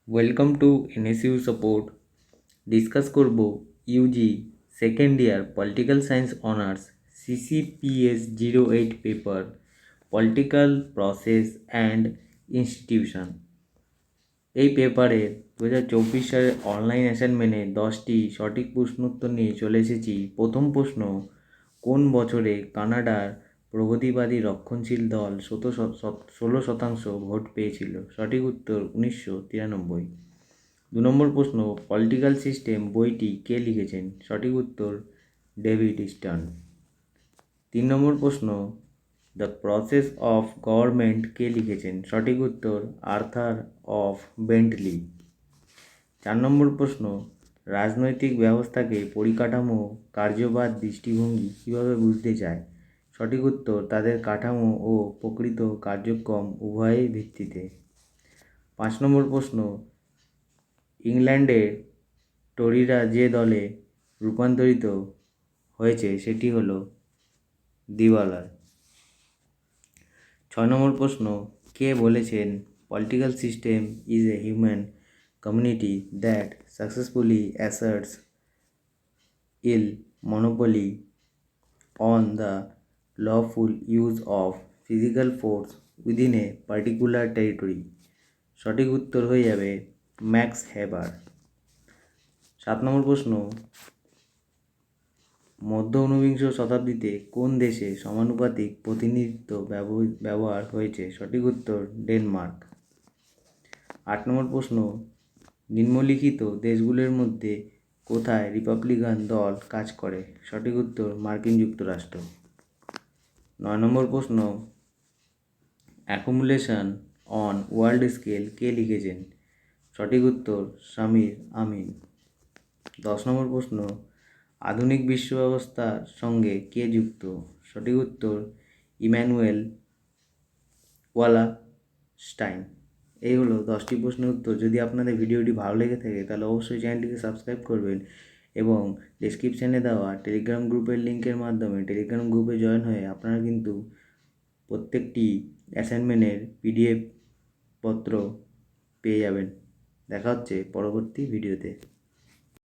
Welcome to NSU support. Discuss করব UG second year political science honours CCPS-08 paper political process and institution. এই পেপারে 2024 সালের online অ্যাসাইনমেন্টে 10টি সঠিক প্রশ্নোত্তর নিয়ে চলে এসেছি। প্রথম প্রশ্ন, কোন বছরে কানাডার প্রগতিবাদী রক্ষণশীল দল 16% ভোট পেয়েছিল? সঠিক উত্তর 1993। 2 নম্বর প্রশ্ন, পলিটিক্যাল সিস্টেম বইটি কে লিখেছেন? সঠিক উত্তর ডেভিড স্টার্ন। 3 নম্বর প্রশ্ন, দ্য প্রসেস অফ গভর্নমেন্ট কে লিখেছেন? সঠিক উত্তর আর্থার অফ বেন্টলি। 4 নম্বর প্রশ্ন, রাজনৈতিক ব্যবস্থাকে পরিকাঠামো কার্যবাদ দৃষ্টিভঙ্গি কীভাবে বুঝতে চায়? সঠিক উত্তর তাদের কাঠামো ও প্রকৃত কার্যক্রম উভয়ের ভিত্তিতে। 5 নম্বর প্রশ্ন, ইংল্যান্ডের টরিরা যে দলে রূপান্তরিত হয়েছে সেটি হলো দিওয়ালা। 6 নম্বর প্রশ্ন, কে বলেছেন political system is a human community that successfully asserts ill monopoly on the lawful use of physical force within a particular territory? সঠিক উত্তর হয়ে যাবে ম্যাক্স হেবার। 7 নম্বর প্রশ্ন, মধ্য ঊনবিংশ শতাব্দীতে কোন দেশে সমানুপাতিক প্রতিনিধিত্ব ব্যবহার হয়েছে? সঠিক উত্তর ডেনমার্ক। 8 নম্বর প্রশ্ন, নিম্নলিখিত দেশগুলির মধ্যে কোথায় রিপাবলিকান দল কাজ করে? সঠিক উত্তর মার্কিন যুক্তরাষ্ট্র। 9 নম্বর প্রশ্ন, অ্যাকুমুলেশন অন ওয়ার্ল্ড স্কেল কে লিখেছেন? সঠিক উত্তর সামির আমিন। 10 নম্বর প্রশ্ন, আধুনিক বিশ্ব ব্যবস্থার সঙ্গে কে যুক্ত? সঠিক উত্তর ইম্যানুয়েল ওয়ালাস্টাইন। এই হলো 10টি প্রশ্নের উত্তর। যদি আপনাদের ভিডিওটি ভালো লেগে থাকে তাহলে অবশ্যই চ্যানেলটিকে সাবস্ক্রাইব করবেন এবং ডেসক্রিপশানে দেওয়া টেলিগ্রাম গ্রুপের লিঙ্কের মাধ্যমে টেলিগ্রাম গ্রুপে জয়েন হয়ে আপনারা কিন্তু প্রত্যেকটি অ্যাসাইনমেন্টের PDF পত্র পেয়ে যাবেন। দেখা হচ্ছে পরবর্তী ভিডিওতে।